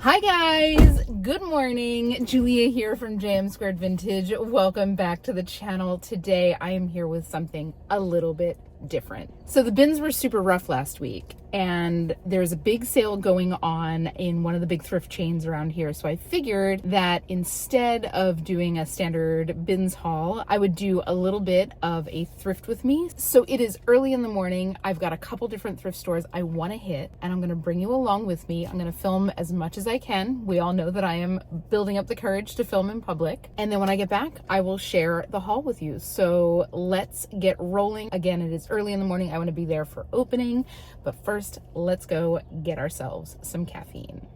Hi guys, good morning. Julia here from JM Squared Vintage. Welcome back to the channel. Today I am here with something a little bit different. So the bins were super rough last week and there's a big sale going on in one of the big thrift chains around here. So I figured that instead of doing a standard bins haul, I would do a little bit of a thrift with me. So it is early in the morning. I've got a couple different thrift stores I want to hit and I'm going to bring you along with me. I'm going to film as much as I can. We all know that I am building up the courage to film in public. And then when I get back, I will share the haul with you. So let's get rolling. Again, it is early in the morning. I want to be there for opening, but first let's go get ourselves some caffeine.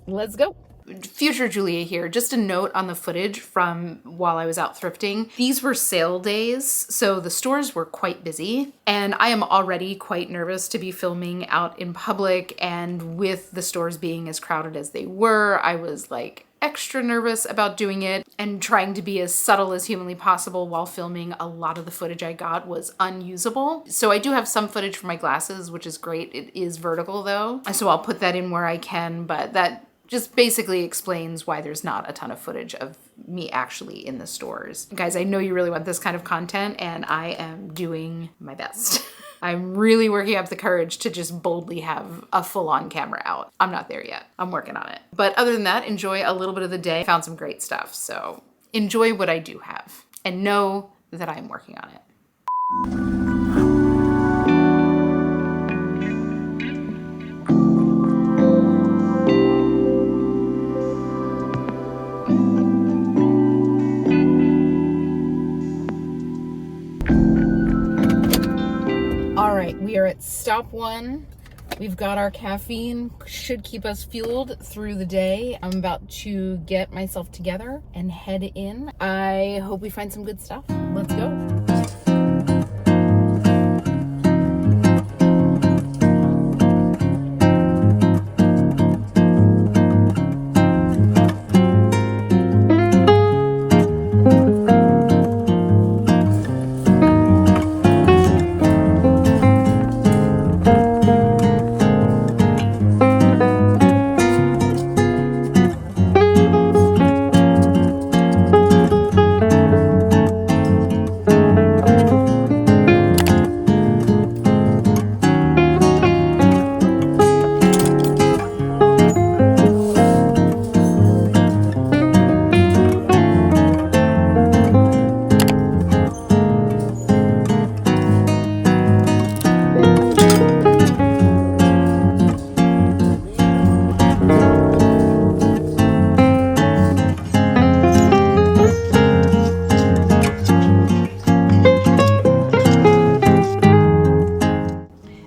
Let's go. Future Julia here. Just a note on the footage from while I was out thrifting. These were sale days, so the stores were quite busy, and I am already quite nervous to be filming out in public, and with the stores being as crowded as they were, I was like extra nervous about doing it and trying to be as subtle as humanly possible while filming. A lot of the footage I got was unusable. So I do have some footage for my glasses, which is great. It is vertical though, so I'll put that in where I can, but that just basically explains why there's not a ton of footage of me actually in the stores. Guys, I know you really want this kind of content and I am doing my best. I'm really working up the courage to just boldly have a full-on camera out. I'm not there yet. I'm working on it. But other than that, enjoy a little bit of the day. I found some great stuff, so enjoy what I do have and know that I'm working on it. We are at stop one. We've got our caffeine, should keep us fueled through the day. I'm about to get myself together and head in. I hope we find some good stuff. Let's go.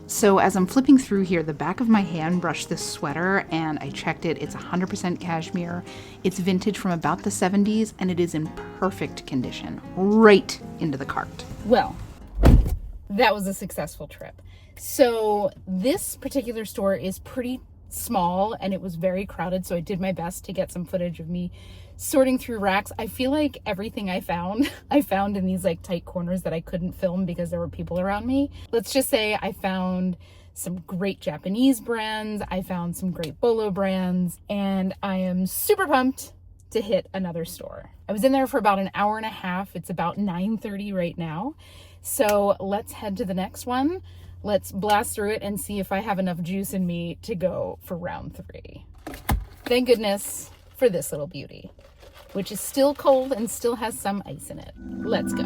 So as I'm flipping through here, the back of my hand brushed this sweater and I checked it. It's 100% cashmere. It's vintage from about the 70s and it is in perfect condition. Right into the cart. Well, that was a successful trip. So this particular store is pretty small and it was very crowded, so I did my best to get some footage of me sorting through racks. I feel like everything I found in these like tight corners that I couldn't film because there were people around me. Let's just say I found some great Japanese brands, I found some great Bolo brands, and I am super pumped to hit another store. I was in there for about an hour and a half. It's about 9:30 right now. So let's head to the next one. Let's blast through it and see if I have enough juice in me to go for round 3. Thank goodness for this little beauty, which is still cold and still has some ice in it. Let's go.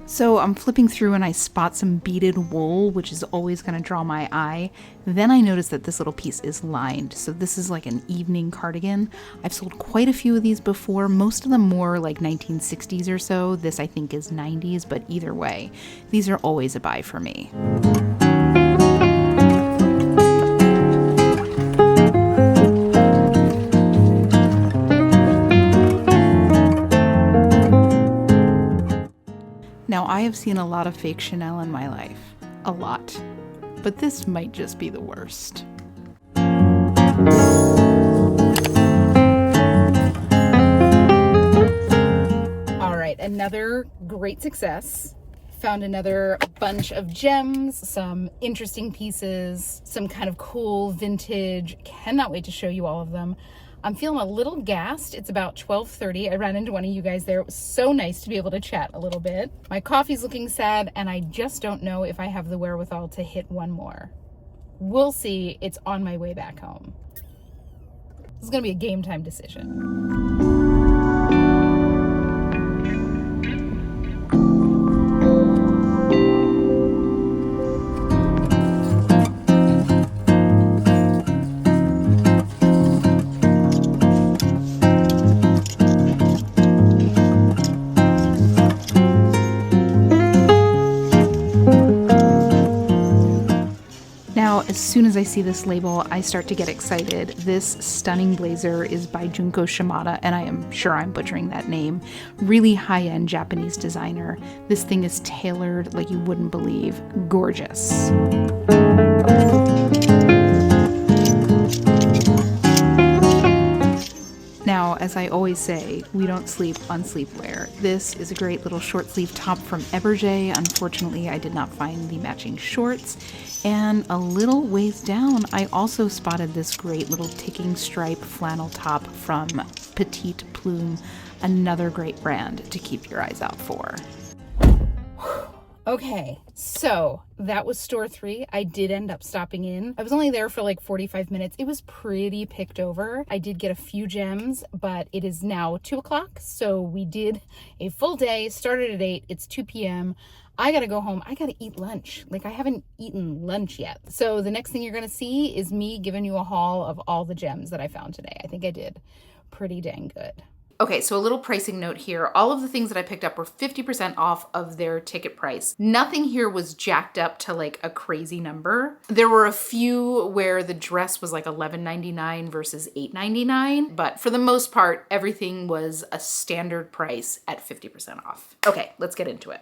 So I'm flipping through and I spot some beaded wool, which is always going to draw my eye. Then I notice that this little piece is lined. So this is like an evening cardigan. I've sold quite a few of these before, most of them more like 1960s or so. This I think is 90s, but either way, these are always a buy for me. Now, I have seen a lot of fake Chanel in my life. A lot. But this might just be the worst. All right, another great success. Found another bunch of gems, some interesting pieces, some kind of cool vintage. Cannot wait to show you all of them. I'm feeling a little gassed. It's about 12:30. I ran into one of you guys there. It was so nice to be able to chat a little bit. My coffee's looking sad, and I just don't know if I have the wherewithal to hit one more. We'll see. It's on my way back home. This is gonna be a game time decision. Now, as soon as I see this label, I start to get excited. This stunning blazer is by Junko Shimada, and I am sure I'm butchering that name. Really high-end Japanese designer. This thing is tailored like you wouldn't believe. Gorgeous. Now, as I always say, we don't sleep on sleepwear. This is a great little short sleeve top from Eberjey. Unfortunately, I did not find the matching shorts. And a little ways down, I also spotted this great little ticking stripe flannel top from Petite Plume, another great brand to keep your eyes out for. Okay, so that was store 3. I did end up stopping in. I was only there for like 45 minutes. It was pretty picked over. I did get a few gems, but it is now 2 o'clock. So we did a full day, started at 8. It's 2 p.m. I gotta go home. I gotta eat lunch. Like, I haven't eaten lunch yet. So the next thing you're gonna see is me giving you a haul of all the gems that I found today. I think I did pretty dang good. Okay, so a little pricing note here. All of the things that I picked up were 50% off of their ticket price. Nothing here was jacked up to like a crazy number. There were a few where the dress was like $11.99 versus $8.99, but for the most part, everything was a standard price at 50% off. Okay, let's get into it.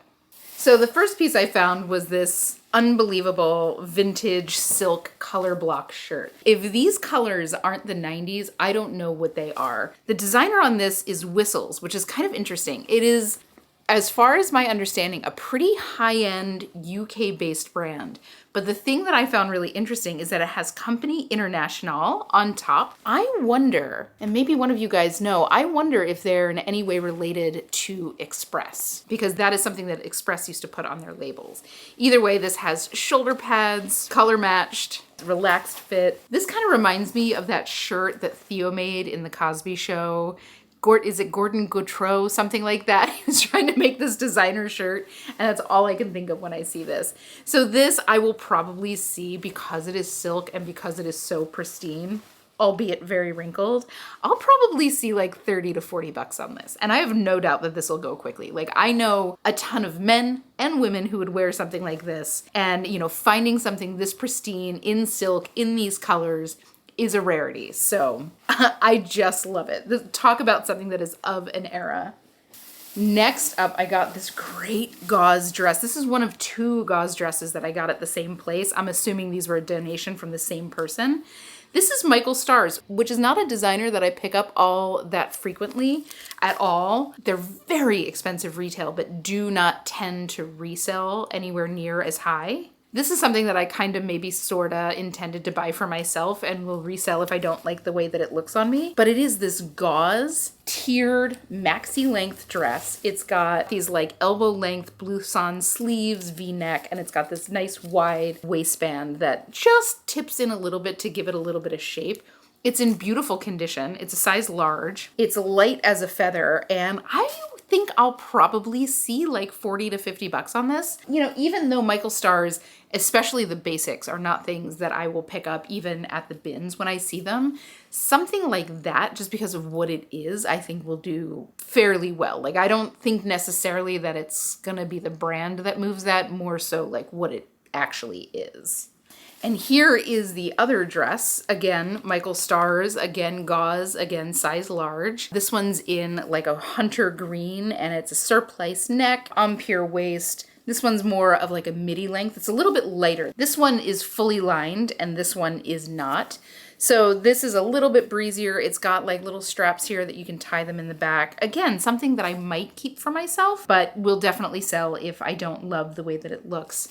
So the first piece I found was this unbelievable vintage silk color block shirt. If these colors aren't the 90s, I don't know what they are. The designer on this is Whistles, which is kind of interesting. It is, as far as my understanding, a pretty high-end UK-based brand. But the thing that I found really interesting is that it has Company International on top. I wonder, and maybe one of you guys know, I wonder if they're in any way related to Express, because that is something that Express used to put on their labels. Either way, this has shoulder pads, color matched, relaxed fit. This kind of reminds me of that shirt that Theo made in The Cosby Show. Is it Gordon Goutreau? Something like that. He was trying to make this designer shirt, and that's all I can think of when I see this. So this I will probably see, because it is silk and because it is so pristine, albeit very wrinkled, I'll probably see like 30 to 40 bucks on this. And I have no doubt that this will go quickly. Like, I know a ton of men and women who would wear something like this, and you know, finding something this pristine in silk in these colors is a rarity. So I just love it. Talk about something that is of an era. Next up, I got this great gauze dress. This is one of 2 gauze dresses that I got at the same place. I'm assuming these were a donation from the same person. This is Michael Stars, which is not a designer that I pick up all that frequently at all. They're very expensive retail, but do not tend to resell anywhere near as high. This is something that I kind of maybe sorta intended to buy for myself and will resell if I don't like the way that it looks on me. But it is this gauze tiered maxi length dress. It's got these like elbow length blouson sleeves, V-neck, and it's got this nice wide waistband that just tips in a little bit to give it a little bit of shape. It's in beautiful condition. It's a size large. It's light as a feather, and I think I'll probably see like 40 to 50 bucks on this. You know, even though Michael Stars, especially the basics, are not things that I will pick up even at the bins when I see them, something like that, just because of what it is, I think will do fairly well. Like, I don't think necessarily that it's gonna be the brand that moves that, more so like what it actually is. And here is the other dress. Again, Michael Stars, again, gauze, again, size large. This one's in like a hunter green and it's a surplice neck, empire waist. This one's more of like a midi length. It's a little bit lighter. This one is fully lined and this one is not. So this is a little bit breezier. It's got like little straps here that you can tie them in the back. Again, something that I might keep for myself, but will definitely sell if I don't love the way that it looks.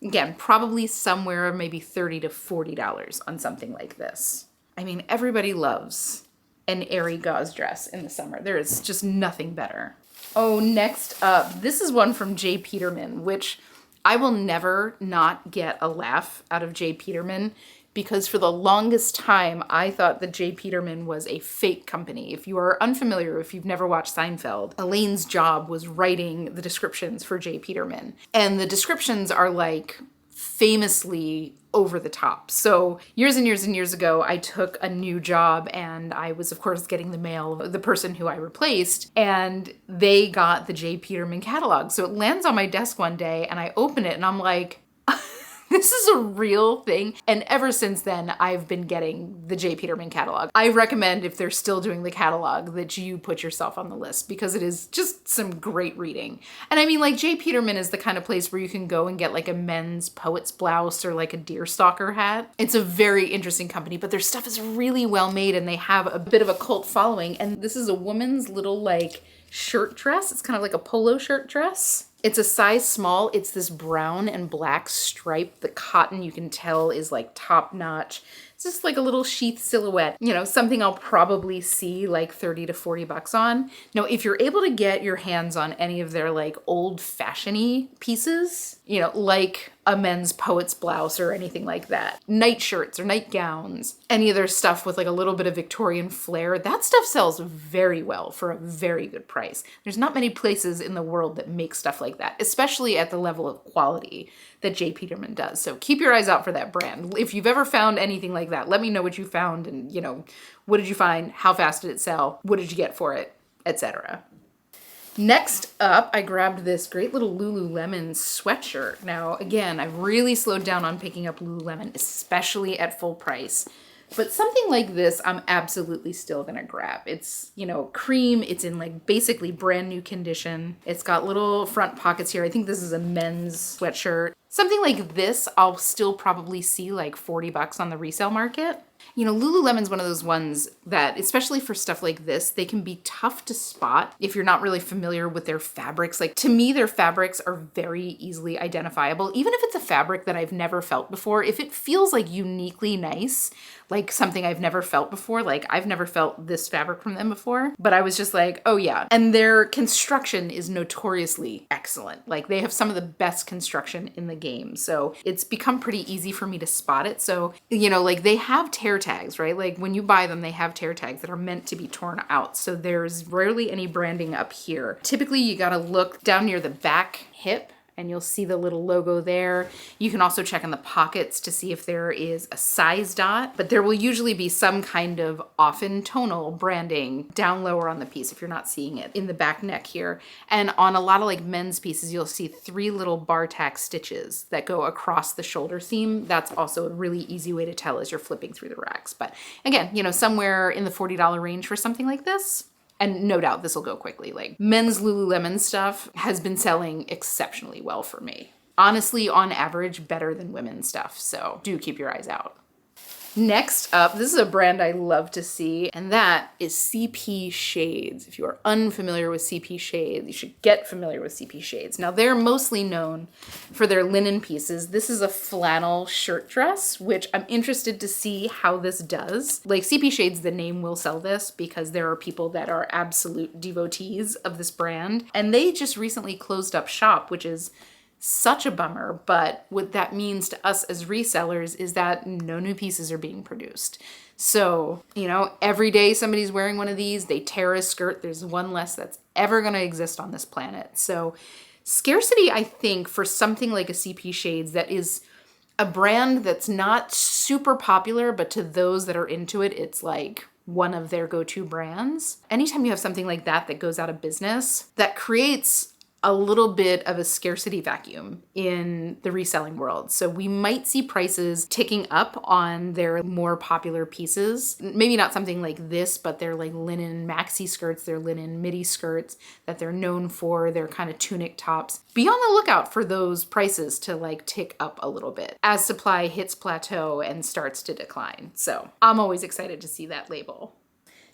Again, probably somewhere maybe $30 to $40 on something like this. I mean, everybody loves an airy gauze dress in the summer. There is just nothing better. Oh, next up, this is one from J. Peterman, which I will never not get a laugh out of J. Peterman, because for the longest time, I thought that J. Peterman was a fake company. If you are unfamiliar, if you've never watched Seinfeld, Elaine's job was writing the descriptions for J. Peterman. And the descriptions are like famously over the top. So years and years and years ago, I took a new job and I was, of course, getting the mail of the person who I replaced, and they got the J. Peterman catalog. So it lands on my desk one day and I open it and I'm like, this is a real thing. And ever since then, I've been getting the J. Peterman catalog. I recommend, if they're still doing the catalog, that you put yourself on the list because it is just some great reading. And I mean, like, J. Peterman is the kind of place where you can go and get like a men's poet's blouse or like a deerstalker hat. It's a very interesting company, but their stuff is really well made and they have a bit of a cult following. And this is a woman's little like shirt dress. It's kind of like a polo shirt dress. It's a size small. It's this brown and black stripe. The cotton, you can tell, is like top notch. It's just like a little sheath silhouette. You know, something I'll probably see like 30 to 40 bucks on. Now, if you're able to get your hands on any of their like old fashion-y pieces, you know, like a men's poet's blouse or anything like that, night shirts or nightgowns, any of their stuff with like a little bit of Victorian flair, that stuff sells very well for a very good price. There's not many places in the world that make stuff like that, especially at the level of quality that J. Peterman does. So keep your eyes out for that brand. If you've ever found anything like that, let me know what you found and, you know, what did you find? How fast did it sell? What did you get for it? Etc. Next up, I grabbed this great little Lululemon sweatshirt. Now, again, I've really slowed down on picking up Lululemon, especially at full price. But something like this, I'm absolutely still gonna grab. It's, you know, cream. It's in like basically brand new condition. It's got little front pockets here. I think this is a men's sweatshirt. Something like this, I'll still probably see like 40 bucks on the resale market. You know, Lululemon's one of those ones that, especially for stuff like this, they can be tough to spot if you're not really familiar with their fabrics. Like, to me, their fabrics are very easily identifiable. Even if it's a fabric that I've never felt before, if it feels like uniquely nice, like something I've never felt before, like I've never felt this fabric from them before, but I was just like, oh yeah. And their construction is notoriously excellent. Like, they have some of the best construction in the game. So it's become pretty easy for me to spot it. So, you know, like, they have tear tags, right? Like, when you buy them, they have tear tags that are meant to be torn out. So there's rarely any branding up here. Typically, you gotta look down near the back hip and you'll see the little logo there. You can also check in the pockets to see if there is a size dot, but there will usually be some kind of often tonal branding down lower on the piece if you're not seeing it in the back neck here. And on a lot of like men's pieces, you'll see 3 little bar tack stitches that go across the shoulder seam. That's also a really easy way to tell as you're flipping through the racks. But again, you know, somewhere in the $40 range for something like this. And no doubt this will go quickly. Like, men's Lululemon stuff has been selling exceptionally well for me. Honestly, on average, better than women's stuff. So do keep your eyes out. Next up, this is a brand I love to see, and that is CP Shades. If you are unfamiliar with CP Shades, you should get familiar with CP Shades. Now, they're mostly known for their linen pieces. This is a flannel shirt dress, which I'm interested to see how this does. Like, CP Shades, the name will sell this because there are people that are absolute devotees of this brand, and they just recently closed up shop, which is such a bummer, but what that means to us as resellers is that no new pieces are being produced. So, you know, every day somebody's wearing one of these, they tear a skirt, there's one less that's ever gonna exist on this planet. So scarcity, I think, for something like a CP Shades that is a brand that's not super popular, but to those that are into it, it's like one of their go-to brands. Anytime you have something like that that goes out of business, that creates a little bit of a scarcity vacuum in the reselling world. So we might see prices ticking up on their more popular pieces. Maybe not something like this, but they're like linen maxi skirts, they're linen midi skirts that they're known for. They're kind of tunic tops. Be on the lookout for those prices to like tick up a little bit as supply hits plateau and starts to decline. So I'm always excited to see that label.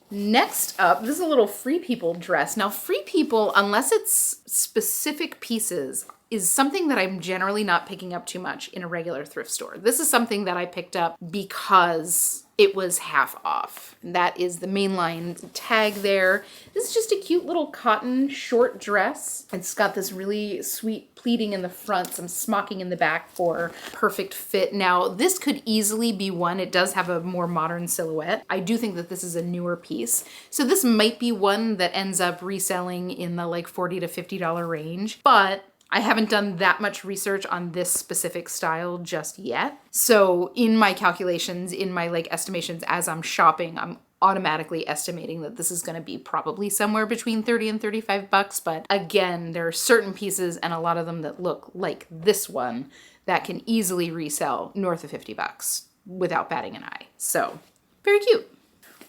Next up, this is a little Free People dress. Now, Free People, unless it's specific pieces, is something that I'm generally not picking up too much in a regular thrift store. This is something that I picked up because it was half off. That is the mainline tag there. This is just a cute little cotton short dress. It's got this really sweet pleating in the front, some smocking in the back for perfect fit. Now, this could easily be one. It does have a more modern silhouette. I do think that this is a newer piece. So this might be one that ends up reselling in the like $40 to $50 range, but I haven't done that much research on this specific style just yet. So in my calculations, in my like estimations as I'm shopping, I'm automatically estimating that this is going to be probably somewhere between 30 and 35 bucks. But again, there are certain pieces and a lot of them that look like this one that can easily resell north of 50 bucks without batting an eye. So very cute.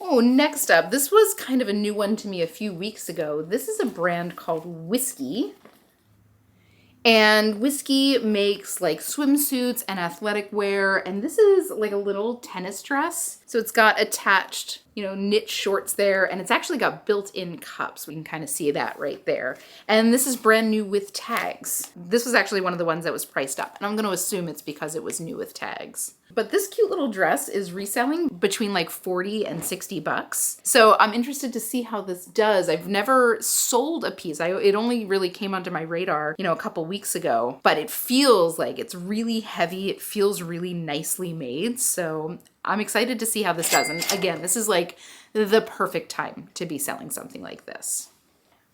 Oh, next up, this was kind of a new one to me a few weeks ago. This is a brand called Whiskey. And Whiskey makes like swimsuits and athletic wear. And this is like a little tennis dress. So it's got attached, knit shorts there. And it's actually got built-in cups. We can kind of see that right there. And this is brand new with tags. This was actually one of the ones that was priced up. And I'm going to assume it's because it was new with tags. But this cute little dress is reselling between like 40 and 60 bucks. So I'm interested to see how this does. I've never sold a piece. It only really came onto my radar, a couple weeks ago, but it feels like it's really heavy. It feels really nicely made. So I'm excited to see how this does. And again, this is like the perfect time to be selling something like this.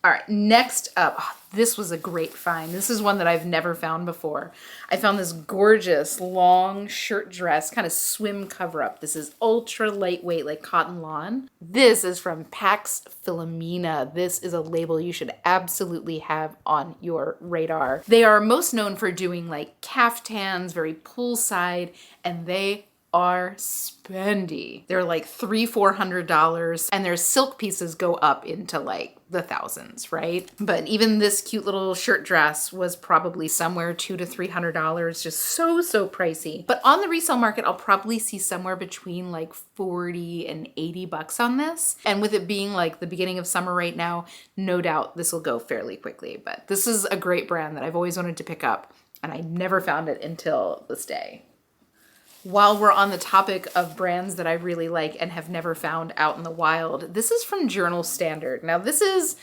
All right, next up, this was a great find. This is one that I've never found before. I found this gorgeous long shirt dress, kind of swim cover up. This is ultra lightweight, like cotton lawn. This is from Pax Philomena. This is a label you should absolutely have on your radar. They are most known for doing like caftans, very poolside, and they are spendy. They're like $300-400, and their silk pieces go up into like the thousands, right? But even this cute little shirt dress was probably somewhere $200 to $300, just so pricey. But on the resale market, I'll probably see somewhere between like 40 and 80 bucks on this. And with it being like the beginning of summer right now, no doubt this will go fairly quickly. But this is a great brand that I've always wanted to pick up, and I never found it until this day. While we're on the topic of brands that I really like and have never found out in the wild, this is from Journal Standard. Now, this is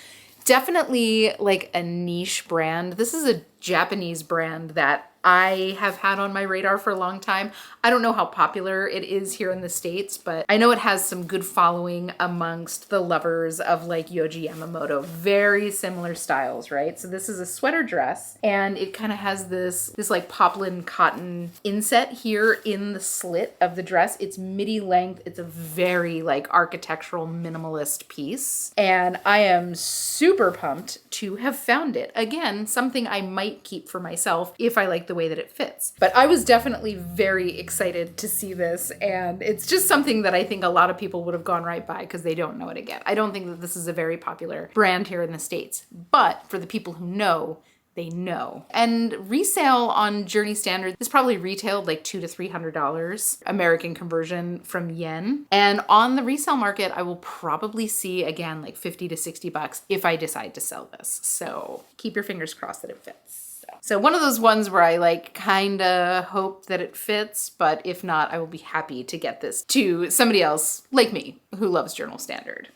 definitely like a niche brand. This is a Japanese brand that I have had on my radar for a long time. I don't know how popular it is here in the States, but I know it has some good following amongst the lovers of like Yohji Yamamoto. Very similar styles, right? So this is a sweater dress, and it kind of has this like poplin cotton inset here in the slit of the dress. It's midi length. It's a very like architectural minimalist piece, and I am super pumped to have found it. Again, something I might keep for myself if I like the way that it fits. But I was definitely very excited to see this, and it's just something that I think a lot of people would have gone right by because they don't know it again. I don't think that this is a very popular brand here in the States, but for the people who know, they know. And resale on Journey Standard is probably retailed like $200 to $300 American conversion from yen. And on the resale market, I will probably see again like 50 to 60 bucks if I decide to sell this. So keep your fingers crossed that it fits. So one of those ones where I like kind of hope that it fits, but if not, I will be happy to get this to somebody else like me who loves Journal Standard.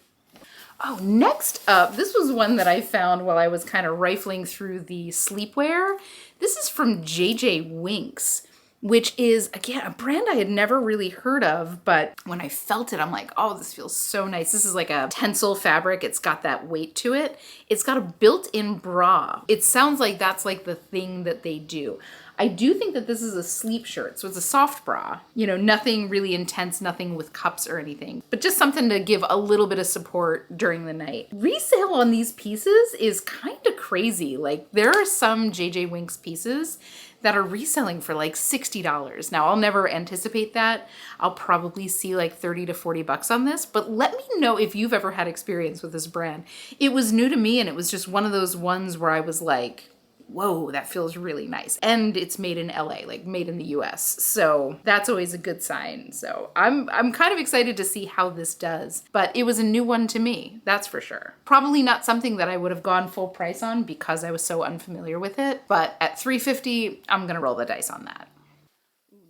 Oh, next up, this was one that I found while I was kind of rifling through the sleepwear. This is from JJ Winks, which is, again, a brand I had never really heard of, but when I felt it, I'm like, oh, this feels so nice. This is like a tensile fabric. It's got that weight to it. It's got a built-in bra. It sounds like that's like the thing that they do. I do think that this is a sleep shirt, so it's a soft bra. You know, nothing really intense, nothing with cups or anything, but just something to give a little bit of support during the night. Resale on these pieces is kind of crazy. Like, there are some JJ Winks pieces that are reselling for like $60. Now, I'll never anticipate that. I'll probably see like 30 to 40 bucks on this, but let me know if you've ever had experience with this brand. It was new to me, and it was just one of those ones where I was like, whoa, that feels really nice. And it's made in LA, like made in the US. So that's always a good sign. So I'm kind of excited to see how this does, but it was a new one to me, that's for sure. Probably not something that I would have gone full price on because I was so unfamiliar with it, but at $350, I'm gonna roll the dice on that.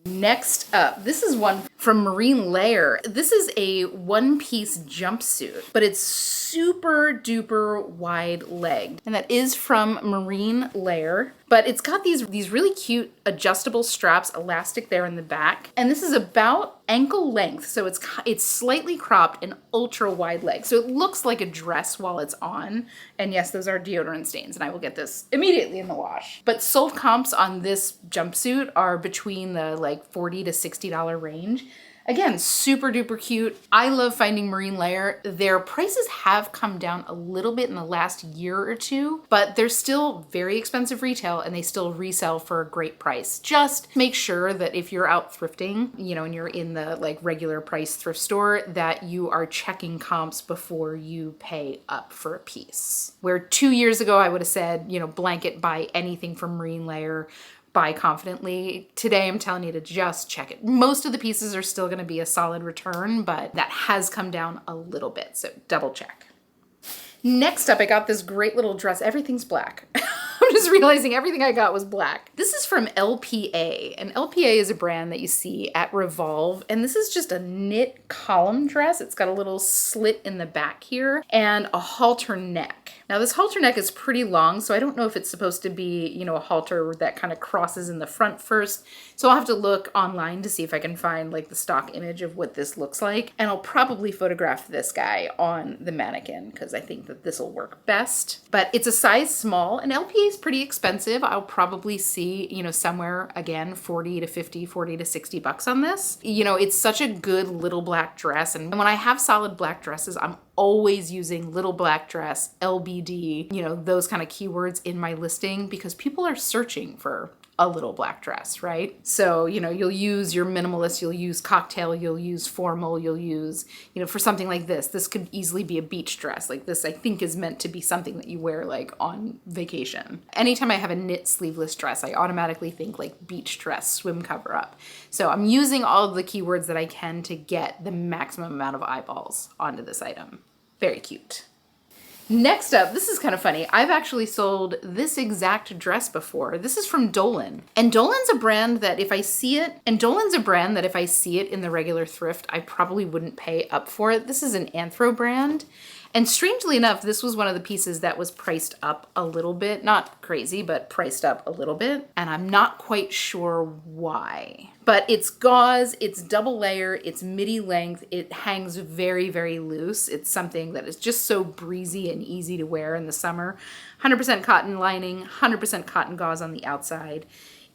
Next up, this is one from Marine Layer. This is a one-piece jumpsuit, but it's super duper wide legged. And that is from Marine Layer. But it's got these really cute adjustable straps, elastic there in the back. And this is about ankle length. So it's slightly cropped and ultra wide leg. So it looks like a dress while it's on. And yes, those are deodorant stains, and I will get this immediately in the wash. But sold comps on this jumpsuit are between the like $40 to $60 range. Again, super duper cute. I love finding Marine Layer. Their prices have come down a little bit in the last year or two, but they're still very expensive retail, and they still resell for a great price. Just make sure that if you're out thrifting, you know, and you're in the like regular price thrift store, that you are checking comps before you pay up for a piece. Where 2 years ago, I would have said, you know, blanket buy anything from Marine Layer, buy confidently. Today, I'm telling you to just check it. Most of the pieces are still gonna be a solid return, but that has come down a little bit, so double check. Next up, I got this great little dress. Everything's black. I'm just realizing everything I got was black. This is from LPA, and LPA is a brand that you see at Revolve, and this is just a knit column dress. It's got a little slit in the back here and a halter neck. Now this halter neck is pretty long, so I don't know if it's supposed to be, you know, a halter that kind of crosses in the front first. So I'll have to look online to see if I can find like the stock image of what this looks like. And I'll probably photograph this guy on the mannequin because I think that this will work best. But it's a size small, and LPA is pretty expensive. I'll probably see, you know, somewhere again, 40 to 50, 40 to 60 bucks on this. You know, it's such a good little black dress. And when I have solid black dresses, I'm always using little black dress, LBD, you know, those kind of keywords in my listing because people are searching for a little black dress, right? So, you know, you'll use your minimalist, you'll use cocktail, you'll use formal, you'll use, you know, for something like this could easily be a beach dress. Like this, I think is meant to be something that you wear like on vacation. Anytime I have a knit sleeveless dress, I automatically think like beach dress, swim cover up. So I'm using all of the keywords that I can to get the maximum amount of eyeballs onto this item. Very cute. Next up, this is kind of funny. I've actually sold this exact dress before. This is from Dolan. And Dolan's a brand that if I see it in the regular thrift, I probably wouldn't pay up for it. This is an Anthro brand. And strangely enough, this was one of the pieces that was priced up a little bit. Not crazy, but priced up a little bit. And I'm not quite sure why. But it's gauze, it's double layer, it's midi length, it hangs very, very loose. It's something that is just so breezy and easy to wear in the summer. 100% cotton lining, 100% cotton gauze on the outside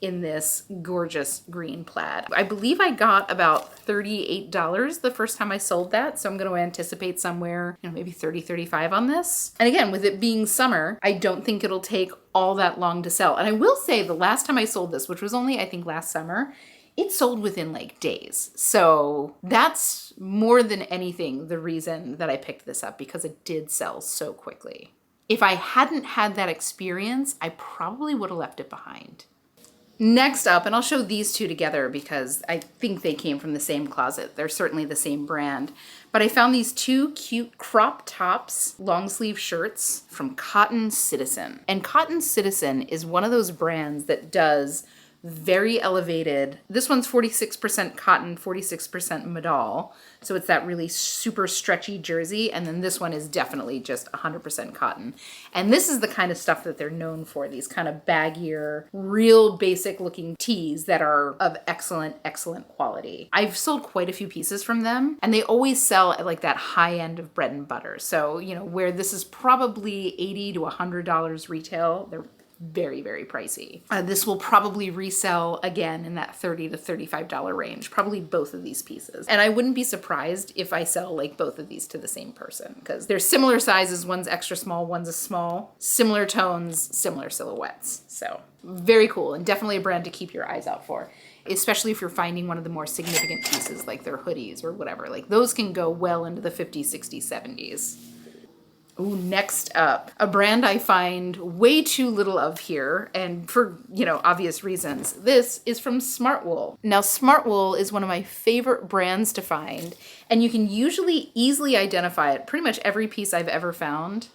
in this gorgeous green plaid. I believe I got about $38 the first time I sold that. So I'm going to anticipate somewhere, you know, maybe 30, 35 on this. And again, with it being summer, I don't think it'll take all that long to sell. And I will say the last time I sold this, which was only, I think, last summer, it sold within like days. So that's more than anything the reason that I picked this up, because it did sell so quickly. If I hadn't had that experience, I probably would have left it behind. Next up, and I'll show these two together because I think they came from the same closet. They're certainly the same brand. But I found these two cute crop tops, long sleeve shirts from Cotton Citizen. And Cotton Citizen is one of those brands that does very elevated. This one's 46% cotton, 46% modal. So it's that really super stretchy jersey. And then this one is definitely just 100% cotton. And this is the kind of stuff that they're known for, these kind of baggier, real basic looking tees that are of excellent, excellent quality. I've sold quite a few pieces from them, and they always sell at like that high end of bread and butter. So, you know, where this is probably $80 to $100 retail, they're very, very pricey. This will probably resell again in that $30 to $35 range, probably both of these pieces. And I wouldn't be surprised if I sell like both of these to the same person, because they're similar sizes. One's extra small, one's a small, similar tones, similar silhouettes. So very cool, and definitely a brand to keep your eyes out for, especially if you're finding one of the more significant pieces like their hoodies or whatever. Like those can go well into the 50s, 60s, 70s. Ooh, next up, a brand I find way too little of here, and for, obvious reasons. This is from Smartwool. Now, Smartwool is one of my favorite brands to find, and you can usually easily identify it. Pretty much every piece I've ever found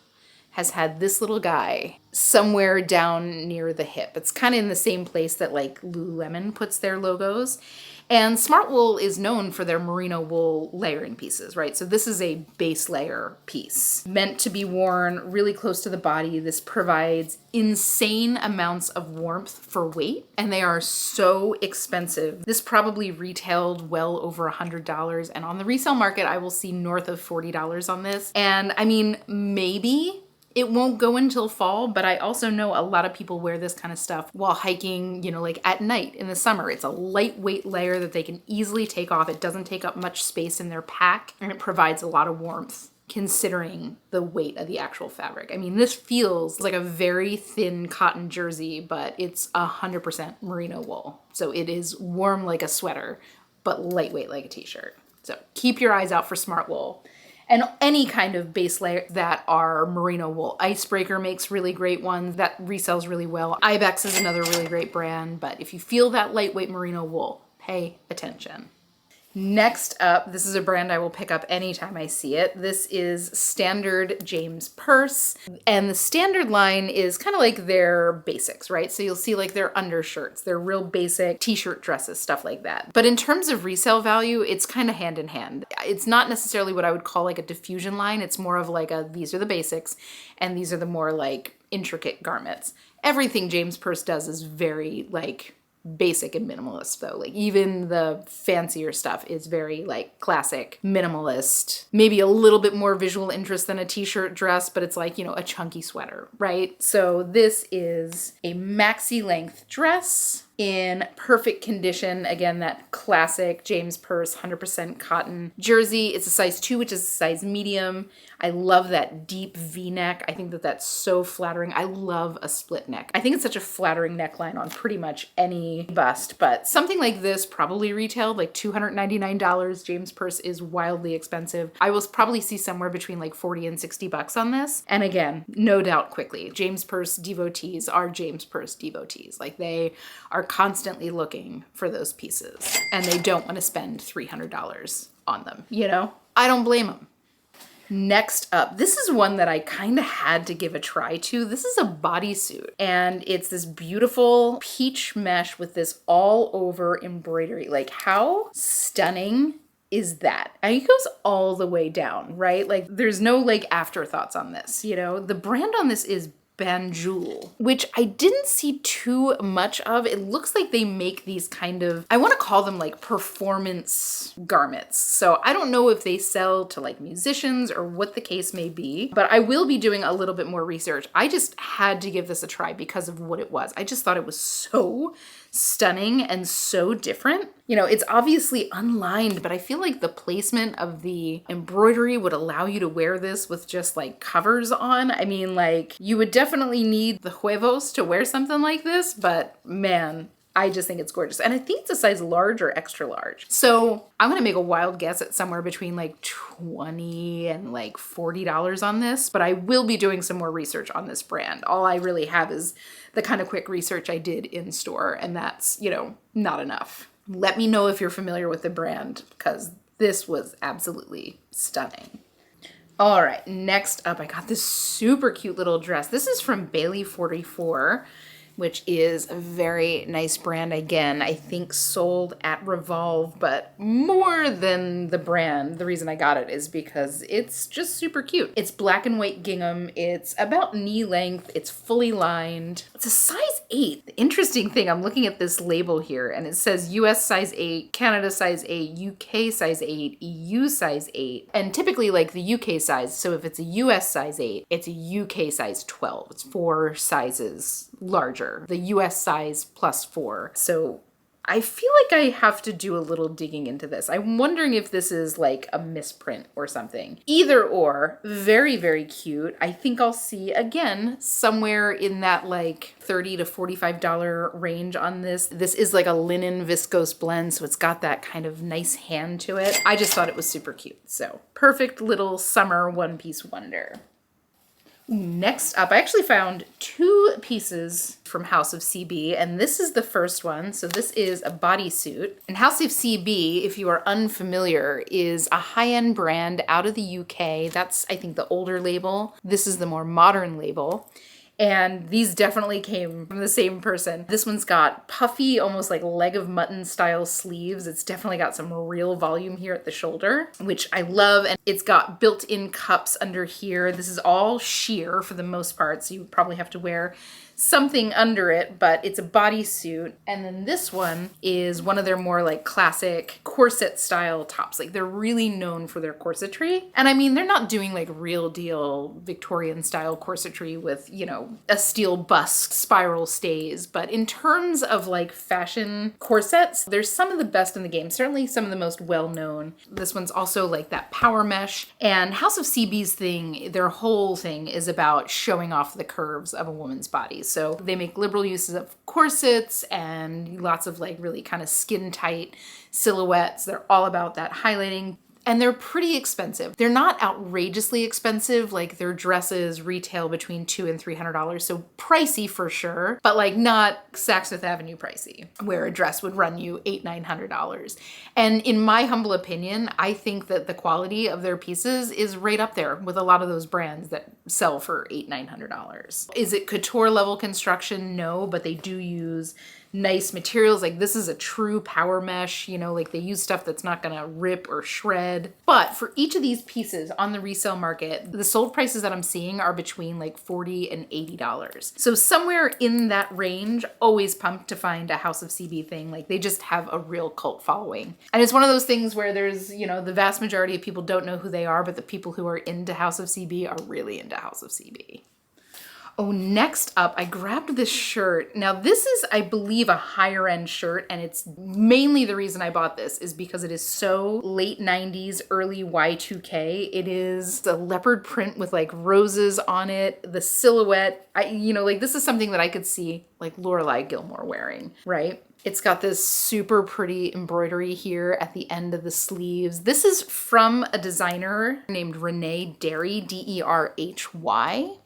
has had this little guy somewhere down near the hip. It's kind of in the same place that like Lululemon puts their logos. And Smartwool is known for their merino wool layering pieces, right? So this is a base layer piece meant to be worn really close to the body. This provides insane amounts of warmth for weight, and they are so expensive. This probably retailed well over $100, and on the resale market, I will see north of $40 on this. And I mean, maybe it won't go until fall, but I also know a lot of people wear this kind of stuff while hiking, like at night in the summer. It's a lightweight layer that they can easily take off. It doesn't take up much space in their pack, and it provides a lot of warmth considering the weight of the actual fabric. I mean, this feels like a very thin cotton jersey, but it's 100% merino wool. So it is warm like a sweater, but lightweight like a t-shirt. So keep your eyes out for Smartwool. And any kind of base layer that are merino wool. Icebreaker makes really great ones that resells really well. Ibex is another really great brand, but if you feel that lightweight merino wool, pay attention. Next up, this is a brand I will pick up anytime I see it. This is Standard James Purse. And the Standard line is kind of like their basics, right? So you'll see like their undershirts, their real basic t-shirt dresses, stuff like that. But in terms of resale value, it's kind of hand in hand. It's not necessarily what I would call like a diffusion line. It's more of like these are the basics, and these are the more like intricate garments. Everything James Purse does is very like basic and minimalist though. Like even the fancier stuff is very like classic, minimalist, maybe a little bit more visual interest than a t-shirt dress, but it's like, a chunky sweater, right? So this is a maxi length dress in perfect condition. Again, that classic James Purse 100% cotton jersey. It's a size 2, which is a size medium. I love that deep V-neck. I think that that's so flattering. I love a split neck. I think it's such a flattering neckline on pretty much any bust, but something like this probably retailed like $299. James Purse is wildly expensive. I will probably see somewhere between like 40 and 60 bucks on this. And again, no doubt quickly, James Purse devotees are James Purse devotees. Like they are constantly looking for those pieces, and they don't want to spend $300 on them, I don't blame them. Next up, this is one that I kind of had to give a try to. This is a bodysuit, and it's this beautiful peach mesh with this all over embroidery. Like how stunning is that? And it goes all the way down, right? Like there's no like afterthoughts on this, The brand on this is Banjul, which I didn't see too much of. It looks like they make these kind of, I want to call them like performance garments. So I don't know if they sell to like musicians or what the case may be, but I will be doing a little bit more research. I just had to give this a try because of what it was. I just thought it was so stunning and so different. It's obviously unlined, but I feel like the placement of the embroidery would allow you to wear this with just like covers on. I mean, like you would definitely need the huevos to wear something like this, but man, I just think it's gorgeous. And I think it's a size large or extra large. So I'm going to make a wild guess at somewhere between like $20 and like $40 on this, but I will be doing some more research on this brand. All I really have is the kind of quick research I did in store, and that's, not enough. Let me know if you're familiar with the brand, because this was absolutely stunning. All right, next up, I got this super cute little dress. This is from Bailey 44, which is a very nice brand. Again, I think sold at Revolve, but more than the brand. The reason I got it is because it's just super cute. It's black and white gingham. It's about knee length. It's fully lined. It's a size 8. The interesting thing, I'm looking at this label here, and it says US size 8, Canada size 8, UK size 8, EU size 8, and typically like the UK size. So if it's a US size 8, it's a UK size 12. It's 4 sizes larger, the US size +4. So I feel like I have to do a little digging into this. I'm wondering if this is like a misprint or something. Either or, very, very cute. I think I'll see, again, somewhere in that like $30 to $45 range on this. This is like a linen viscose blend, so it's got that kind of nice hand to it. I just thought it was super cute. So perfect little summer one-piece wonder. Next up, I actually found 2 pieces from House of CB, and this is the first one. So this is a bodysuit. And House of CB, if you are unfamiliar, is a high-end brand out of the UK. That's, I think, the older label. This is the more modern label. And these definitely came from the same person. This one's got puffy, almost like leg of mutton style sleeves. It's definitely got some real volume here at the shoulder, which I love. And it's got built-in cups under here. This is all sheer for the most part, so you would probably have to wear something under it, but it's a bodysuit. And then this one is one of their more like classic corset style tops. Like they're really known for their corsetry. And I mean, they're not doing like real deal Victorian style corsetry with, you know, a steel bust, spiral stays. But in terms of like fashion corsets, there's some of the best in the game. Certainly some of the most well-known. This one's also like that power mesh. And House of CB's thing, their whole thing is about showing off the curves of a woman's body. So they make liberal uses of corsets and lots of like really kind of skin tight silhouettes. They're all about that highlighting. And they're pretty expensive. They're not outrageously expensive. Like their dresses retail between $200 and $300. So pricey for sure, but like not Saks Fifth Avenue pricey, where a dress would run you $800, $900. And in my humble opinion, I think that the quality of their pieces is right up there with a lot of those brands that sell for $800, $900. Is it couture level construction? No, but they do use nice materials. Like this is a true power mesh, you know, like they use stuff that's not gonna rip or shred. But for each of these pieces on the resale market, the sold prices that I'm seeing are between like $40 and $80. So somewhere in that range, always pumped to find a House of CB thing. Like they just have a real cult following. And it's one of those things where there's, you know, the vast majority of people don't know who they are, but the people who are into House of CB are really into House of CB. Oh, next up, I grabbed this shirt. Now this is, I believe, a higher end shirt, and it's mainly the reason I bought this is because it is so late 90s, early Y2K. It is a leopard print with like roses on it, the silhouette. Like this is something that I could see like Lorelai Gilmore wearing, right? It's got this super pretty embroidery here at the end of the sleeves. This is from a designer named Renee Derry, Derhy.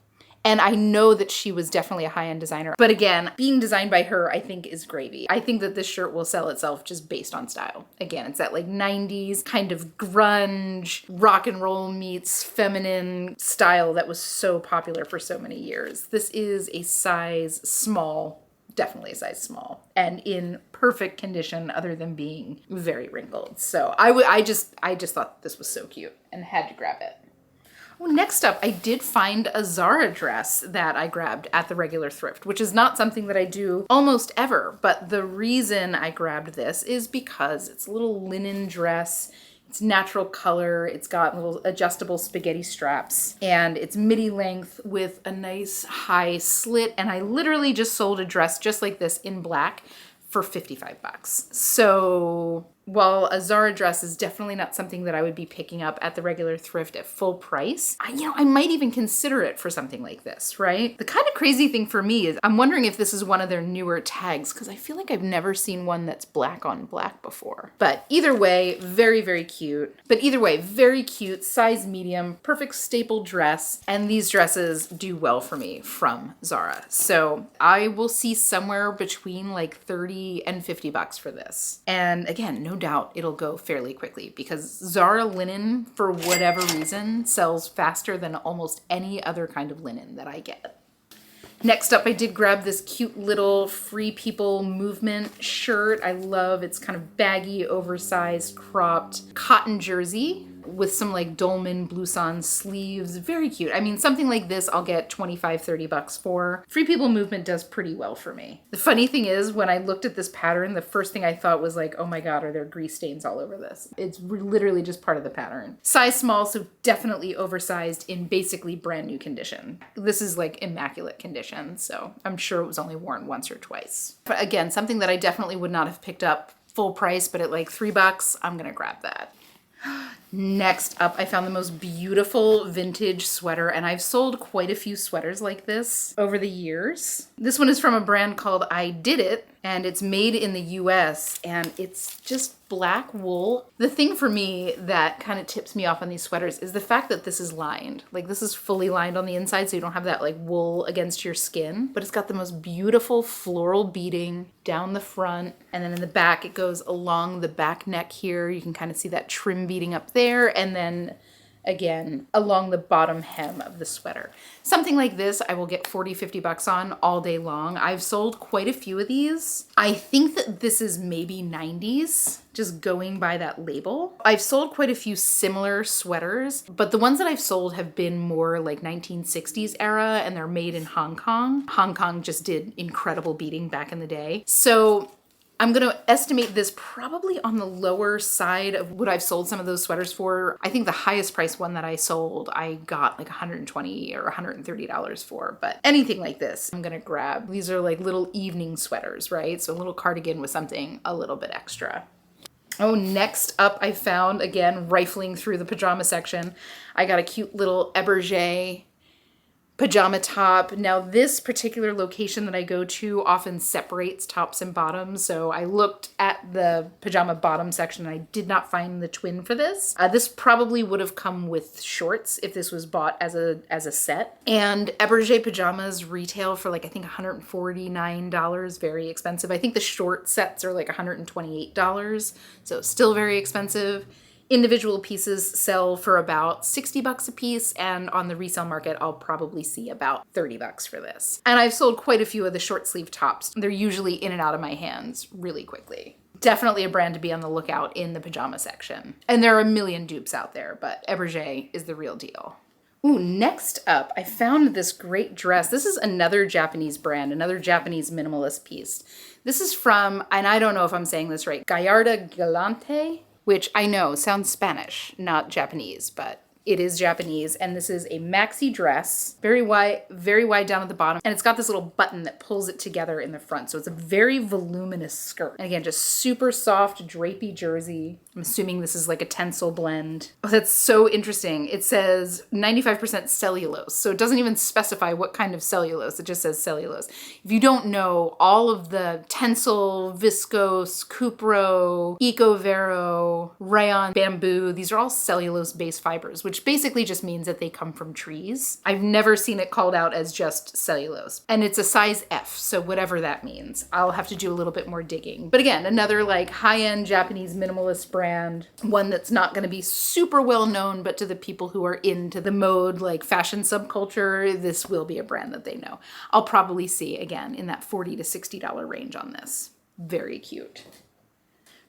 And I know that she was definitely a high-end designer. But again, being designed by her, I think is gravy. I think that this shirt will sell itself just based on style. Again, it's that like 90s kind of grunge, rock and roll meets feminine style that was so popular for so many years. This is a size small, definitely a size small, and in perfect condition other than being very wrinkled. So I just thought this was so cute and had to grab it. Well, next up, I did find a Zara dress that I grabbed at the regular thrift, which is not something that I do almost ever. But the reason I grabbed this is because it's a little linen dress. It's natural color. It's got little adjustable spaghetti straps, and it's midi length with a nice high slit. And I literally just sold a dress just like this in black for $55. So while a Zara dress is definitely not something that I would be picking up at the regular thrift at full price, I might even consider it for something like this, right? The kind of crazy thing for me is I'm wondering if this is one of their newer tags, because I feel like I've never seen one that's black on black before. But either way, very, very cute. Very cute, size medium, perfect staple dress. And these dresses do well for me from Zara. So I will see somewhere between like 30 and $50 for this. And again, no doubt it'll go fairly quickly because Zara linen, for whatever reason, sells faster than almost any other kind of linen that I get. Next up, I did grab this cute little Free People Movement shirt. I love it's kind of baggy, oversized, cropped cotton jersey with some like dolman blouson sleeves. Very cute. I mean, something like this I'll get 25, 30 bucks for. Free People Movement does pretty well for me. The funny thing is, when I looked at this pattern, the first thing I thought was like, oh my God, are there grease stains all over this? It's literally just part of the pattern. Size small, so definitely oversized in basically brand new condition. This is like immaculate condition, so I'm sure it was only worn once or twice. But again, something that I definitely would not have picked up full price, but at like $3, I'm gonna grab that. Next up, I found the most beautiful vintage sweater, and I've sold quite a few sweaters like this over the years. This one is from a brand called I Did It, and it's made in the US, and it's just black wool. The thing for me that kind of tips me off on these sweaters is the fact that this is lined. Like, this is fully lined on the inside, so you don't have that like wool against your skin, but it's got the most beautiful floral beading down the front, and then in the back it goes along the back neck here. You can kind of see that trim beading up there, and then again along the bottom hem of the sweater. Something like this I will get 40, 50 bucks on all day long. I've sold quite a few of these. I think that this is maybe 90s, just going by that label. I've sold quite a few similar sweaters, but the ones that I've sold have been more like 1960s era, and they're made in Hong Kong. Hong Kong just did incredible beading back in the day. So I'm gonna estimate this probably on the lower side of what I've sold some of those sweaters for. I think the highest price one that I sold, I got like $120 or $130 for, but anything like this, I'm gonna grab. These are like little evening sweaters, right? So a little cardigan with something a little bit extra. Oh, next up, I found, again, rifling through the pajama section, I got a cute little Eberge pajama top. Now, this particular location that I go to often separates tops and bottoms, so I looked at the pajama bottom section and I did not find the twin for this. This probably would have come with shorts if this was bought as a set. And Eberge pajamas retail for like, I think $149, very expensive. I think the short sets are like $128, so still very expensive. Individual pieces sell for about 60 bucks a piece, and on the resale market, I'll probably see about 30 bucks for this. And I've sold quite a few of the short sleeve tops. They're usually in and out of my hands really quickly. Definitely a brand to be on the lookout in the pajama section. And there are a million dupes out there, but Eberge is the real deal. Ooh, next up, I found this great dress. This is another Japanese brand, another Japanese minimalist piece. This is from, and I don't know if I'm saying this right, Gallardo Galante, which I know sounds Spanish, not Japanese, but it is Japanese. And this is a maxi dress, very wide down at the bottom. And it's got this little button that pulls it together in the front. So it's a very voluminous skirt. And again, just super soft, drapey jersey. I'm assuming this is like a tencel blend. Oh, that's so interesting. It says 95% cellulose. So it doesn't even specify what kind of cellulose. It just says cellulose. If you don't know, all of the tencel, viscose, cupro, ecovero, rayon, bamboo, these are all cellulose-based fibers, which basically just means that they come from trees. I've never seen it called out as just cellulose. And it's a size F, so whatever that means. I'll have to do a little bit more digging. But again, another like high-end Japanese minimalist brand, one that's not gonna be super well known, but to the people who are into the mode, like fashion subculture, this will be a brand that they know. I'll probably see, again, in that $40 to $60 range on this. Very cute.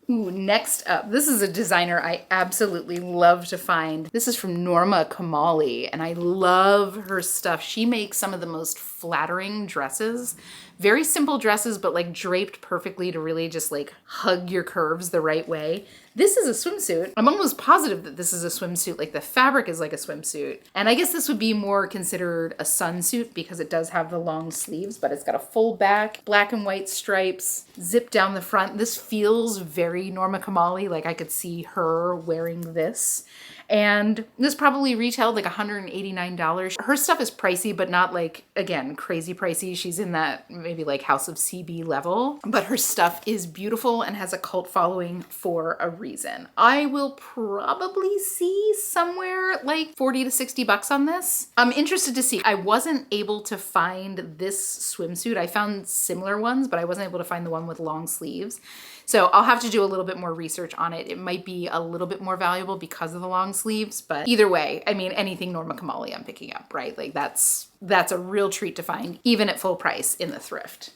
Ooh, next up, this is a designer I absolutely love to find. This is from Norma Kamali, and I love her stuff. She makes some of the most flattering dresses. Very simple dresses, but like draped perfectly to really just like hug your curves the right way. This is a swimsuit. I'm almost positive that this is a swimsuit. Like the fabric is like a swimsuit. And I guess this would be more considered a sunsuit because it does have the long sleeves, but it's got a full back, black and white stripes, zip down the front. This feels very Norma Kamali. Like I could see her wearing this. And this probably retailed like $189. Her stuff is pricey, but not like, again, crazy pricey. She's in that maybe like House of CB level, but her stuff is beautiful and has a cult following for a reason. I will probably see somewhere like 40 to 60 bucks on this. I'm interested to see. I wasn't able to find this swimsuit. I found similar ones, but I wasn't able to find the one with long sleeves. So I'll have to do a little bit more research on it. It might be a little bit more valuable because of the long sleeves, but either way, I mean, anything Norma Kamali I'm picking up, right? Like that's a real treat to find, even at full price in the thrift.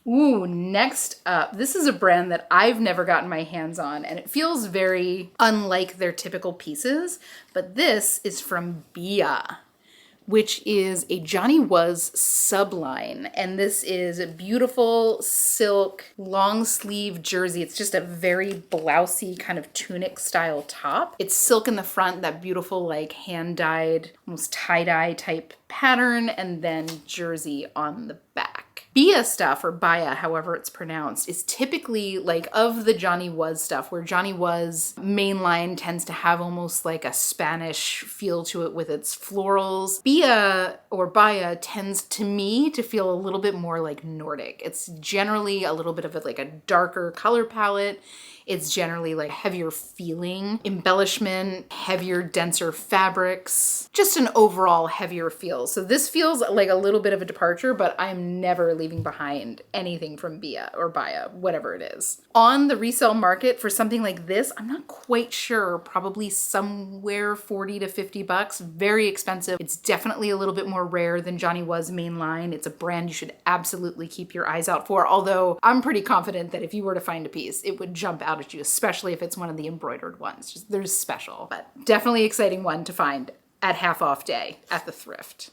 Ooh, next up, this is a brand that I've never gotten my hands on, and it feels very unlike their typical pieces, but this is from Bia, which is a Johnny Was subline. And this is a beautiful silk long sleeve jersey. It's just a very blousy kind of tunic style top. It's silk in the front, that beautiful like hand dyed, almost tie-dye type pattern, and then jersey on the back. Bia stuff, or Bia, however it's pronounced, is typically like of the Johnny Was stuff, where Johnny Was mainline tends to have almost like a Spanish feel to it with its florals. Bia or Bia tends to me to feel a little bit more like Nordic. It's generally a little bit of like a darker color palette. It's generally like heavier feeling, embellishment, heavier, denser fabrics, just an overall heavier feel. So this feels like a little bit of a departure, but I'm never leaving behind anything from Bia or Bia, whatever it is. On the resale market for something like this, I'm not quite sure, probably somewhere 40 to 50 bucks, very expensive. It's definitely a little bit more rare than Johnny Was mainline. It's a brand you should absolutely keep your eyes out for, although I'm pretty confident that if you were to find a piece, it would jump out at you, especially if it's one of the embroidered ones. Just there's special, but definitely exciting one to find at half off day at the Thrift.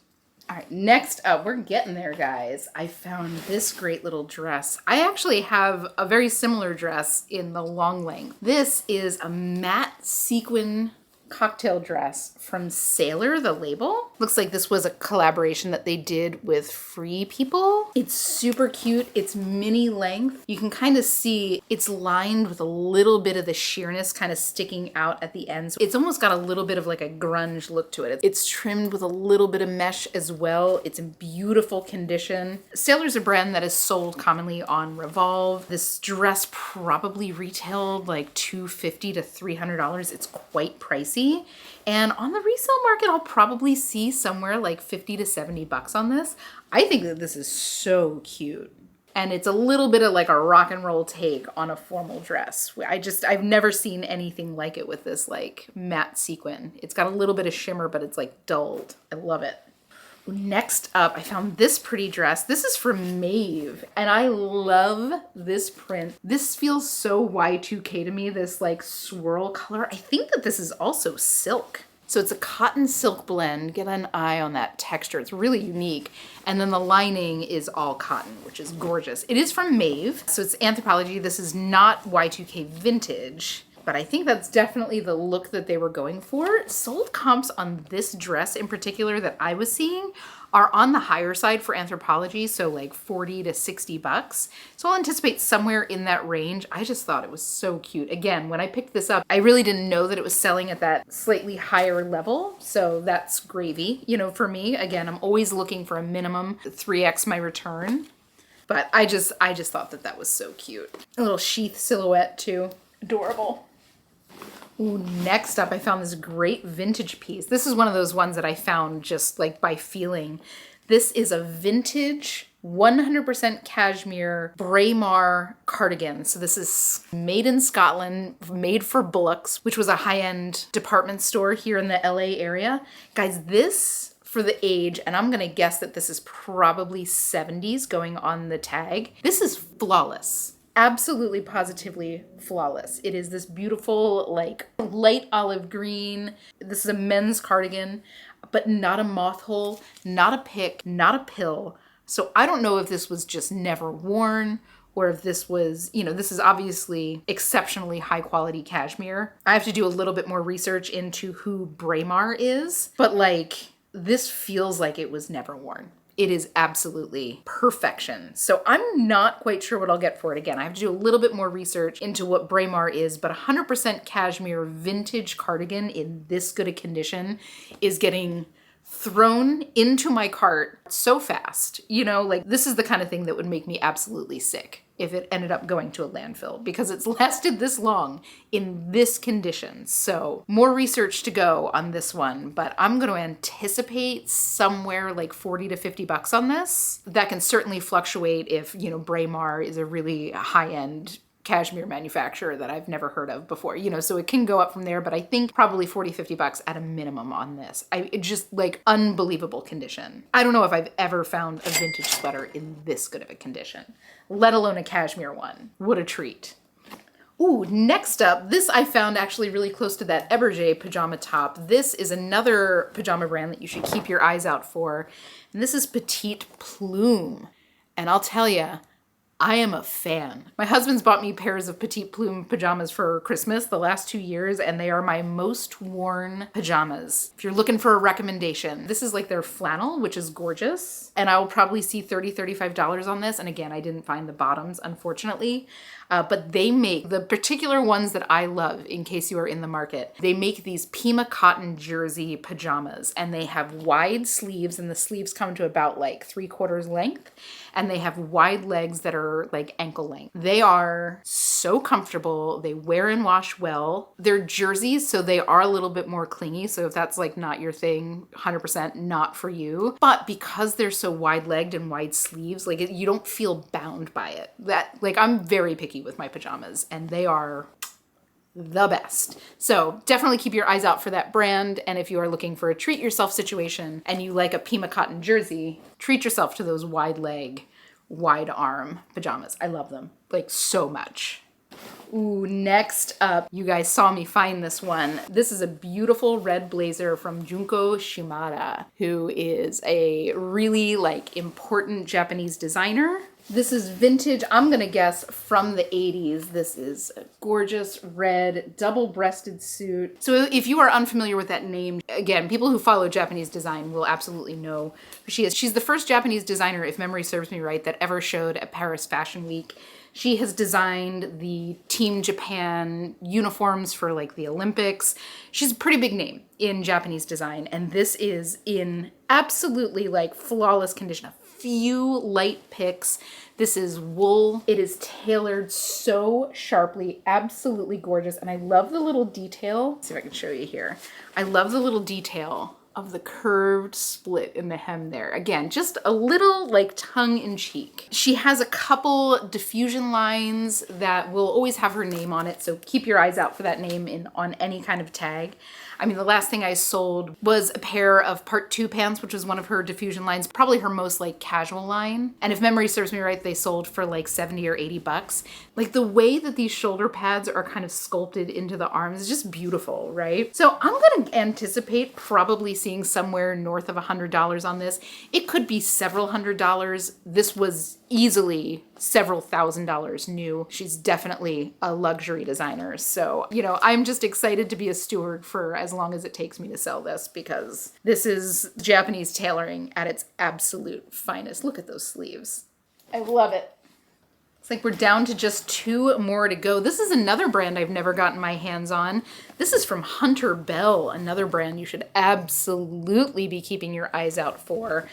All right, next up, we're getting there, guys. I found this great little dress. I actually have a very similar dress in the long length. This is a matte sequin cocktail dress from Sailor, the label. Looks like this was a collaboration that they did with Free People. It's super cute. It's mini length. You can kind of see it's lined with a little bit of the sheerness kind of sticking out at the ends. It's almost got a little bit of like a grunge look to it. It's trimmed with a little bit of mesh as well. It's in beautiful condition. Sailor's a brand that is sold commonly on Revolve. This dress probably retailed like $250 to $300. It's quite pricey. And on the resale market, I'll probably see somewhere like 50 to 70 bucks on this. I think that this is so cute. And it's a little bit of like a rock and roll take on a formal dress. I've never seen anything like it with this like matte sequin. It's got a little bit of shimmer, but it's like dulled. I love it. Next up, I found this pretty dress. This is from Maeve, and I love this print. This feels so Y2K to me, this like swirl color. I think that this is also silk. So it's a cotton silk blend. Get an eye on that texture. It's really unique. And then the lining is all cotton, which is gorgeous. It is from Maeve, so it's Anthropologie. This is not Y2K vintage, but I think that's definitely the look that they were going for. Sold comps on this dress in particular that I was seeing are on the higher side for Anthropologie, so like 40 to 60 bucks. So I'll anticipate somewhere in that range. I just thought it was so cute. Again, when I picked this up, I really didn't know that it was selling at that slightly higher level, so that's gravy. You know, for me, again, I'm always looking for a minimum 3x my return, but I just thought that that was so cute. A little sheath silhouette too. Adorable. Ooh, next up, I found this great vintage piece. This is one of those ones that I found just like by feeling. This is a vintage 100% cashmere Braemar cardigan. So this is made in Scotland, made for Bullocks, which was a high-end department store here in the LA area. Guys, this for the age, and I'm gonna guess that this is probably 70s going on the tag. This is flawless. Absolutely positively flawless. It is this beautiful like light olive green. This is a men's cardigan, but not a moth hole, not a pick, not a pill. So I don't know if this was just never worn or if this was, you know, this is obviously exceptionally high quality cashmere. I have to do a little bit more research into who Braemar is, but like this feels like it was never worn. It is absolutely perfection. So I'm not quite sure what I'll get for it. Again, I have to do a little bit more research into what Braemar is, but 100% cashmere vintage cardigan in this good a condition is getting thrown into my cart so fast. You know, like this is the kind of thing that would make me absolutely sick if it ended up going to a landfill because it's lasted this long in this condition. So more research to go on this one, but I'm going to anticipate somewhere like 40 to 50 bucks on this. That can certainly fluctuate if, you know, Braemar is a really high-end cashmere manufacturer that I've never heard of before, you know, so it can go up from there, but I think probably 40, 50 bucks at a minimum on this. It just like unbelievable condition. I don't know if I've ever found a vintage sweater in this good of a condition, let alone a cashmere one. What a treat. Ooh, next up, this I found actually really close to that Eberge pajama top. This is another pajama brand that you should keep your eyes out for. And this is Petite Plume. And I'll tell you, I am a fan. My husband's bought me pairs of Petite Plume pajamas for Christmas the last 2 years, and they are my most worn pajamas. If you're looking for a recommendation, this is like their flannel, which is gorgeous. And I will probably see $30, $35 on this. And again, I didn't find the bottoms, unfortunately. But they make the particular ones that I love, in case you are in the market. They make these Pima cotton jersey pajamas, and they have wide sleeves, and the sleeves come to about like 3/4 length, and they have wide legs that are like ankle length. They are so comfortable. They wear and wash well. They're jerseys, so they are a little bit more clingy. So if that's like not your thing, 100% not for you. But because they're so wide legged and wide sleeves, like you don't feel bound by it. That like I'm very picky with my pajamas, and they are the best. So definitely keep your eyes out for that brand. And if you are looking for a treat yourself situation and you like a Pima cotton jersey, treat yourself to those wide leg, wide arm pajamas. I love them like so much. Ooh, next up, you guys saw me find this one. This is a beautiful red blazer from Junko Shimada, who is a really like important Japanese designer. This is vintage, I'm gonna guess from the 80s. This is a gorgeous red double-breasted suit. So if you are unfamiliar with that name, again, people who follow Japanese design will absolutely know who she is. She's the first Japanese designer, if memory serves me right, that ever showed at Paris Fashion Week. She has designed the Team Japan uniforms for like the Olympics. She's a pretty big name in Japanese design, and this is in absolutely like flawless condition. A few light picks. This is wool. It is tailored so sharply, absolutely gorgeous. And I love the little detail. Let's see if I can show you here. I love the little detail of the curved split in the hem there. Again, just a little like tongue in cheek. She has a couple diffusion lines that will always have her name on it, so keep your eyes out for that name on any kind of tag. I mean, the last thing I sold was a pair of part 2 pants, which was one of her diffusion lines, probably her most like casual line. And if memory serves me right, they sold for like 70 or 80 bucks. Like the way that these shoulder pads are kind of sculpted into the arms is just beautiful, right? So I'm gonna anticipate probably seeing somewhere north of $100 on this. It could be several $100s. This was easily several $1,000s new. She's definitely a luxury designer. So, you know, I'm just excited to be a steward for as long as it takes me to sell this, because this is Japanese tailoring at its absolute finest. Look at those sleeves. I love it. It's like we're down to just 2 more to go. This is another brand I've never gotten my hands on. This is from Hunter Bell, another brand you should absolutely be keeping your eyes out for.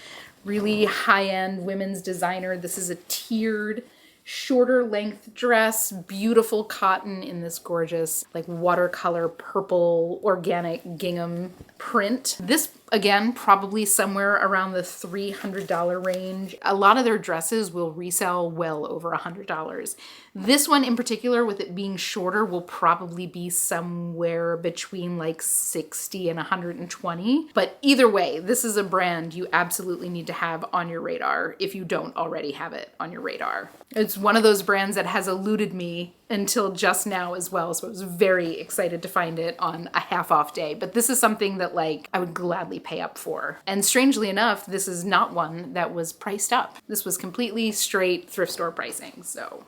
Really high-end women's designer. This is a tiered, shorter length dress, beautiful cotton in this gorgeous like watercolor purple organic gingham print. This again, probably somewhere around the $300 range. A lot of their dresses will resell well over $100. This one in particular, with it being shorter, will probably be somewhere between like 60 and 120. But either way, this is a brand you absolutely need to have on your radar if you don't already have it on your radar. It's one of those brands that has eluded me until just now as well, so I was very excited to find it on a half off day. But this is something that like I would gladly pay up for. And strangely enough, this is not one that was priced up. This was completely straight thrift store pricing, so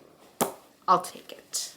I'll take it.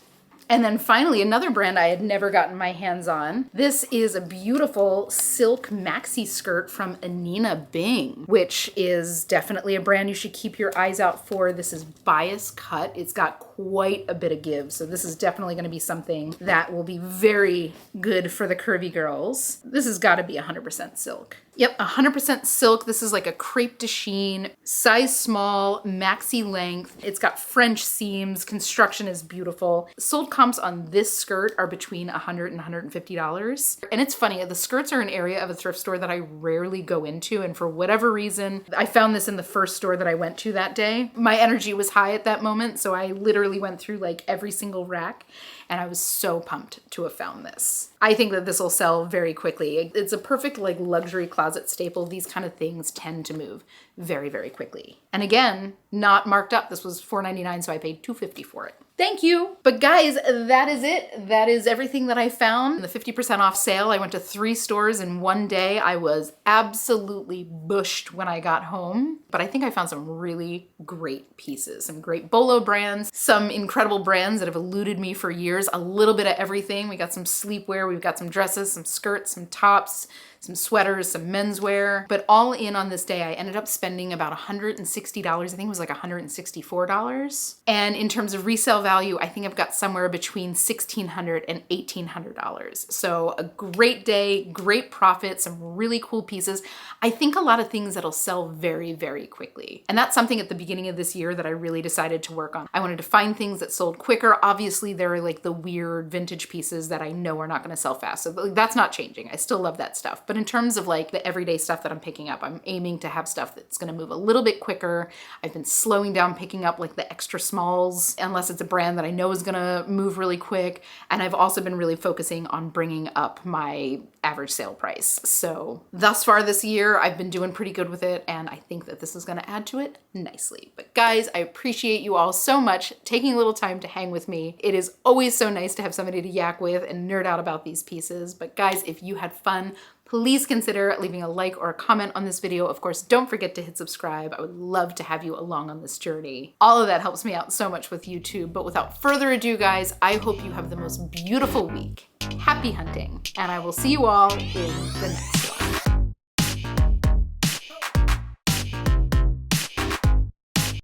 And then finally, another brand I had never gotten my hands on. This is a beautiful silk maxi skirt from Anina Bing, which is definitely a brand you should keep your eyes out for. This is bias cut. It's got quite a bit of give, so this is definitely going to be something that will be very good for the curvy girls. This has got to be 100% silk. Yep, 100% silk. This is like a crepe de chine, size small, maxi length. It's got French seams. Construction is beautiful. Sold comps on this skirt are between $100 and $150. And it's funny, the skirts are an area of a thrift store that I rarely go into. And for whatever reason, I found this in the first store that I went to that day. My energy was high at that moment, so I literally went through like every single rack, and I was so pumped to have found this. I think that this will sell very quickly. It's a perfect like luxury closet staple. These kind of things tend to move very, very quickly. And again, not marked up. This was $4.99, so I paid $2.50 for it. Thank you. But guys, that is it. That is everything that I found. The 50% off sale, I went to 3 stores in one day. I was absolutely bushed when I got home, but I think I found some really great pieces, some great Bolo brands, some incredible brands that have eluded me for years, a little bit of everything. We got some sleepwear, we've got some dresses, some skirts, some tops, some sweaters, some menswear, but all in on this day, I ended up spending about $160. I think it was like $164. And in terms of resale value, I think I've got somewhere between $1,600 and $1,800. So a great day, great profit, some really cool pieces. I think a lot of things that'll sell very, very quickly. And that's something at the beginning of this year that I really decided to work on. I wanted to find things that sold quicker. Obviously, there are like the weird vintage pieces that I know are not gonna sell fast. So that's not changing. I still love that stuff. But in terms of like the everyday stuff that I'm picking up, I'm aiming to have stuff that's gonna move a little bit quicker. I've been slowing down picking up like the extra smalls, unless it's a brand that I know is gonna move really quick. And I've also been really focusing on bringing up my average sale price. So thus far this year, I've been doing pretty good with it, and I think that this is gonna add to it nicely. But guys, I appreciate you all so much taking a little time to hang with me. It is always so nice to have somebody to yak with and nerd out about these pieces. But guys, if you had fun, please consider leaving a like or a comment on this video. Of course, don't forget to hit subscribe. I would love to have you along on this journey. All of that helps me out so much with YouTube. But without further ado, guys, I hope you have the most beautiful week. Happy hunting, and I will see you all in the next one.